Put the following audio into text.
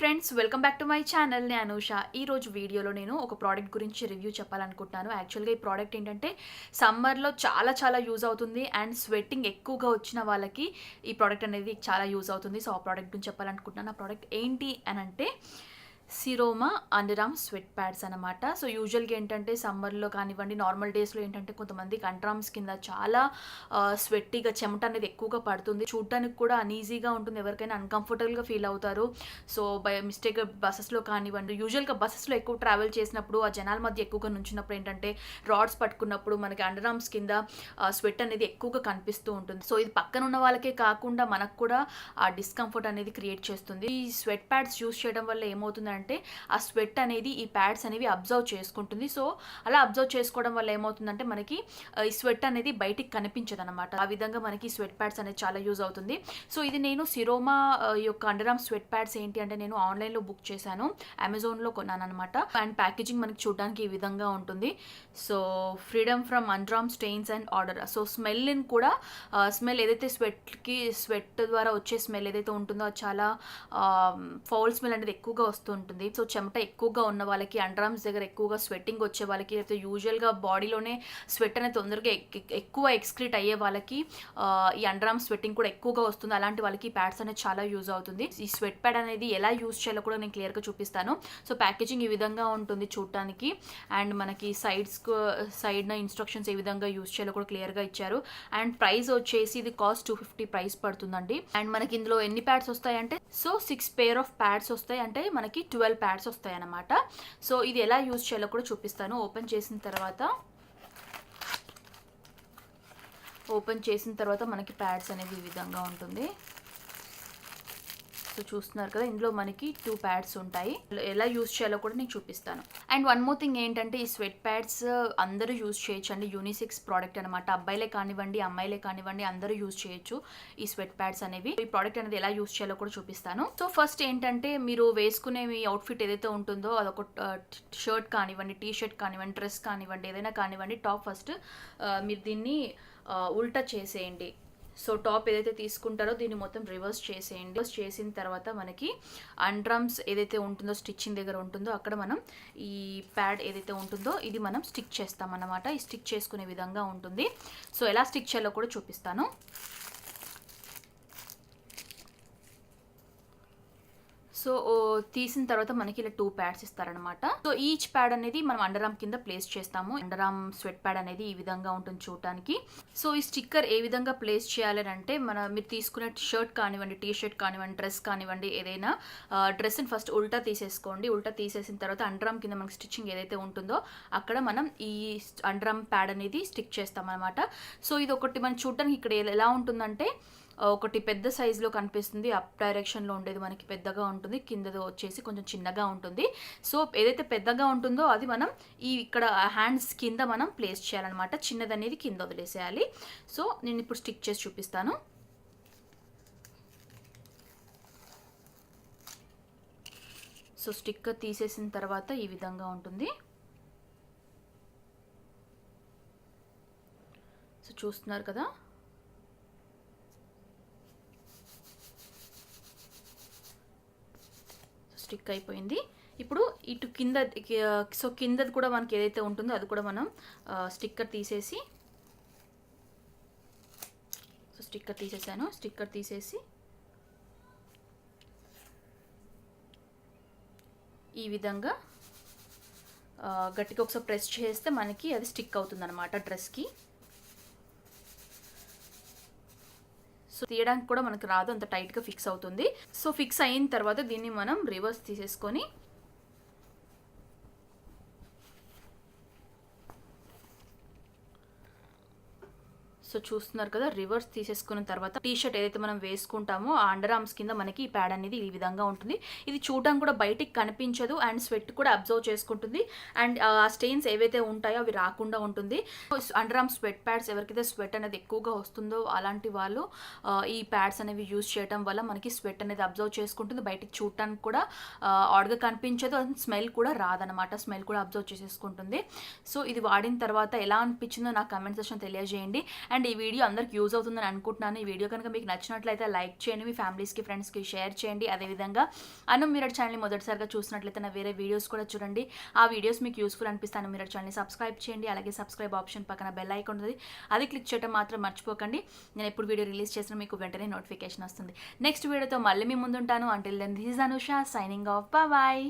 Friends, welcome back to my channel. నేను అనూష. ఈ రోజు వీడియోలో నేను ఒక ప్రోడక్ట్ గురించి రివ్యూ చెప్పాలనుకుంటున్నాను. యాక్చువల్గా ఈ ప్రోడక్ట్ ఏంటంటే సమ్మర్లో చాలా చాలా యూజ్ అవుతుంది అండ్ స్వెట్టింగ్ ఎక్కువగా వచ్చిన వాళ్ళకి ఈ ప్రోడక్ట్ అనేది చాలా యూజ్ అవుతుంది. సో ఆ ప్రోడక్ట్ గురించి చెప్పాలనుకుంటున్నాను. ఆ ప్రోడక్ట్ ఏంటి అని అంటే సిరోమా అండర్ ఆర్మ్ స్వెట్ ప్యాడ్స్ అనమాట. సో యూజువల్గా ఏంటంటే సమ్మర్లో కానివ్వండి, నార్మల్ డేస్లో ఏంటంటే కొంతమందికి అండర్ ఆర్మ్స్ కింద చాలా స్వెట్టీగా చెమట అనేది ఎక్కువగా పడుతుంది. చూడటానికి కూడా అనీజీగా ఉంటుంది, ఎవరికైనా అన్కంఫర్టబుల్గా ఫీల్ అవుతారు. సో బై మిస్టేక్ బస్సెస్లో కానివ్వండి, యూజువల్గా బస్సెస్లో ఎక్కువ ట్రావెల్ చేసినప్పుడు ఆ జనాల మధ్య ఎక్కువగా నుంచినప్పుడు ఏంటంటే రాడ్స్ పట్టుకున్నప్పుడు మనకి అండర్ ఆర్మ్స్ కింద స్వెట్ అనేది ఎక్కువగా కనిపిస్తూ ఉంటుంది. సో ఇది పక్కన ఉన్న వాళ్ళకే కాకుండా మనకు కూడా ఆ డిస్కంఫర్ట్ అనేది క్రియేట్ చేస్తుంది. ఈ స్వెట్ ప్యాడ్స్ యూస్ చేయడం వల్ల ఏమవుతుందంటే ఆ స్వెట్ అనేది ఈ ప్యాడ్స్ అనేవి అబ్జర్వ్ చేసుకుంటుంది. సో అలా అబ్జర్వ్ చేసుకోవడం వల్ల ఏమవుతుందంటే మనకి ఈ స్వెట్ అనేది బయటికి కనిపించదు అనమాట. ఆ విధంగా మనకి స్వెట్ ప్యాడ్స్ అనేది చాలా యూజ్ అవుతుంది. సో ఇది నేను సిరోమా యొక్క అండర్ ఆర్మ్ స్వెట్ ప్యాడ్స్ ఏంటి అంటే నేను ఆన్లైన్లో బుక్ చేశాను, అమెజాన్లో కొన్నాను అనమాట. అండ్ ప్యాకేజింగ్ మనకి చూడడానికి ఈ విధంగా ఉంటుంది. So freedom from underarm stains and odour. So smell కూడా స్మెల్ ఏదైతే స్వెట్ ద్వారా వచ్చే స్మెల్ ఏదైతే ఉంటుందో అది చాలా ఫౌల్ స్మెల్ అనేది ఎక్కువగా వస్తుంది. సో చెమట ఎక్కువగా ఉన్న వాళ్ళకి, అండర్ ఆర్మ్స్ దగ్గర ఎక్కువగా స్వెట్టింగ్ వచ్చే వాళ్ళకి, లేకపోతే యూజువల్గా బాడీలోనే స్వెట్ అనేది తొందరగా ఎక్కువ ఎక్స్క్రీట్ అయ్యే వాళ్ళకి ఈ అండర్ ఆర్మ్ స్వెట్టింగ్ కూడా ఎక్కువగా వస్తుంది. అలాంటి వాళ్ళకి ఈ ప్యాడ్స్ అనేది చాలా యూజ్ అవుతుంది. ఈ స్వెట్ ప్యాడ్ అనేది ఎలా యూజ్ చేయాలో కూడా నేను క్లియర్గా చూపిస్తాను. సో ప్యాకేజింగ్ ఈ విధంగా ఉంటుంది చూడటానికి. అండ్ మనకి సైడ్న ఇన్స్ట్రక్షన్స్ ఏ విధంగా యూజ్ చేయాలో కూడా క్లియర్గా ఇచ్చారు. అండ్ ప్రైస్ వచ్చేసి ఇది కాస్ట్ 250 ప్రైస్ పడుతుందండి. అండ్ మనకి ఇందులో ఎన్ని ప్యాడ్స్ వస్తాయంటే 6 పేర్ ఆఫ్ ప్యాడ్స్ వస్తాయి, అంటే మనకి 12 ప్యాడ్స్ వస్తాయి అన్నమాట. సో ఇది ఎలా యూజ్ చేయాలో కూడా చూపిస్తాను. ఓపెన్ చేసిన తర్వాత మనకి ప్యాడ్స్ అనేది ఈ విధంగా ఉంటుంది. సో చూస్తున్నారు కదా, ఇందులో మనకి 2 ప్యాడ్స్ ఉంటాయి. ఎలా యూజ్ చేయాలో కూడా నేను చూపిస్తాను. అండ్ వన్ మోర్ థింగ్ ఏంటంటే ఈ స్వెట్ ప్యాడ్స్ అందరూ యూజ్ చేయొచ్చు అండి. యూనిసెక్స్ ప్రోడక్ట్ అనమాట. అబ్బాయిలే కానివ్వండి, అమ్మాయిలే కానివ్వండి, అందరూ యూజ్ చేయొచ్చు ఈ స్వెట్ ప్యాడ్స్ అనేవి. ఈ ప్రోడక్ట్ అనేది ఎలా యూజ్ చేయాలో కూడా చూపిస్తాను. సో ఫస్ట్ ఏంటంటే మీరు వేసుకునే మీ అవుట్ఫిట్ ఏదైతే ఉంటుందో అదొక షర్ట్ కానివ్వండి, టీ షర్ట్ కానివ్వండి, డ్రెస్ కానివ్వండి, ఏదైనా కానివ్వండి, టాప్ ఫస్ట్ మీరు దీన్ని ఉల్టా చేసేయండి. సో టాప్ ఏదైతే తీసుకుంటారో దీన్ని మొత్తం రివర్స్ చేసేయండి. రివర్స్ చేసిన తర్వాత మనకి అండర్ ఆర్మ్స్ ఏదైతే ఉంటుందో, స్టిచ్చింగ్ దగ్గర ఉంటుందో అక్కడ మనం ఈ ప్యాడ్ ఏదైతే ఉంటుందో ఇది మనం స్టిక్ చేస్తాం అన్నమాట. ఈ స్టిక్ చేసుకునే విధంగా ఉంటుంది. సో ఎలా స్టిక్ చేయాలో కూడా చూపిస్తాను. సో తీసిన తర్వాత మనకి ఇలా 2 ప్యాడ్స్ ఇస్తారనమాట. సో ఈచ్ ప్యాడ్ అనేది మనం అండర్ ఆర్మ్ కింద ప్లేస్ చేస్తాము. అండర్ ఆర్మ్ స్వెట్ ప్యాడ్ అనేది ఈ విధంగా ఉంటుంది చూడటానికి. సో ఈ స్టిక్కర్ ఏ విధంగా ప్లేస్ చేయాలి అంటే మీరు తీసుకునే షర్ట్ కానివ్వండి, టీ షర్ట్ కానివ్వండి, డ్రెస్ కానివ్వండి, ఏదైనా డ్రెస్ని ఫస్ట్ ఉల్టా తీసేసుకోండి. ఉల్టా తీసేసిన తర్వాత అండర్ ఆర్మ్ కింద మనకి స్టిచ్చింగ్ ఏదైతే ఉంటుందో అక్కడ మనం ఈ అండర్ ఆర్మ్ ప్యాడ్ అనేది స్టిక్ చేస్తాం అనమాట. సో ఇది ఒకటి మనం చూడటానికి ఇక్కడ ఎలా ఉంటుందంటే ఒకటి పెద్ద సైజులో కనిపిస్తుంది, అప్ డైరెక్షన్లో ఉండేది మనకి పెద్దగా ఉంటుంది, కిందది వచ్చేసి కొంచెం చిన్నగా ఉంటుంది. సో ఏదైతే పెద్దగా ఉంటుందో అది మనం ఇక్కడ హ్యాండ్స్ కింద మనం ప్లేస్ చేయాలన్నమాట. చిన్నది అనేది కింద వదిలేసేయాలి. సో నేను ఇప్పుడు స్టిక్ చేసి చూపిస్తాను. సో స్టిక్కర్ తీసేసిన తర్వాత ఈ విధంగా ఉంటుంది. సో చూస్తున్నారు కదా, స్టిక్ అయిపోయింది. ఇప్పుడు ఇటు కింద, సో కిందది కూడా మనకి ఏదైతే ఉంటుందో అది కూడా మనం స్టిక్కర్ తీసేసి, సో స్టిక్కర్ తీసేసాను. స్టిక్కర్ తీసేసి ఈ విధంగా గట్టిగా ఒకసారి ప్రెస్ చేస్తే మనకి అది స్టిక్ అవుతుంది అనమాట డ్రెస్కి. సో తీయడానికి కూడా మనకు రాదు, అంత టైట్గా ఫిక్స్ అవుతుంది. సో ఫిక్స్ అయిన తర్వాత దీన్ని మనం రివర్స్ తీసేసుకొని సో చూస్తున్నారు కదా, రివర్స్ తీసేసుకున్న తర్వాత టీ షర్ట్ ఏదైతే మనం వేసుకుంటామో ఆ అండర్ ఆర్మ్స్ కింద మనకి ఈ ప్యాడ్ అనేది ఈ విధంగా ఉంటుంది. ఇది చూడడానికి కూడా బయటికి కనిపించదు అండ్ స్వెట్ కూడా అబ్జర్వ్ చేసుకుంటుంది. అండ్ ఆ స్టెయిన్స్ ఏవైతే ఉంటాయో అవి రాకుండా ఉంటుంది. అండర్ ఆర్మ్ స్వెట్ ప్యాడ్స్ ఎవరికైతే స్వెట్ అనేది ఎక్కువగా వస్తుందో అలాంటి వాళ్ళు ఈ ప్యాడ్స్ అనేవి యూజ్ చేయడం వల్ల మనకి స్వెట్ అనేది అబ్జర్వ్ చేసుకుంటుంది. బయటికి చూడటానికి కూడా ఆడ్గా కనిపించదు, అండ్ స్మెల్ కూడా రాదనమాట. స్మెల్ కూడా అబ్జర్వ్ చేసేసుకుంటుంది. సో ఇది వాడిన తర్వాత ఎలా అనిపించిందో నాకు కామెంట్ సెక్షన్ తెలియజేయండి. అండ్ అండ్ ఈ వీడియో అందరికి యూజ్ అవుతుందని అనుకుంటున్నాను. ఈ వీడియో కనుక మీకు నచ్చినట్లయితే లైక్ చేయండి, మీ ఫ్యామిలీస్కి ఫ్రెండ్స్కి షేర్ చేయండి. అదేవిధంగా మిరర్ ఛానల్ని మొదటిసారిగా చూసినట్లయితే నా వేరే వీడియోస్ కూడా చూడండి. ఆ వీడియోస్ మీకు యూస్ఫుల్ అనిపిస్తాను. మిరర్ ఛానల్ని సబ్స్క్రైబ్ చేయండి. అలాగే సబ్స్క్రైబ్ ఆప్షన్ పక్కన బెల్ ఐకాన్ ఉంటుంది, అది క్లిక్ చేయడం మాత్రం మర్చిపోకండి. నేను ఎప్పుడు వీడియో రిలీజ్ చేసినా మీకు వెంటనే నోటిఫికేషన్ వస్తుంది. నెక్స్ట్ వీడియోతో మళ్ళీ మీ ముందుంటాను. Until then this is Anusha signing off. Bye.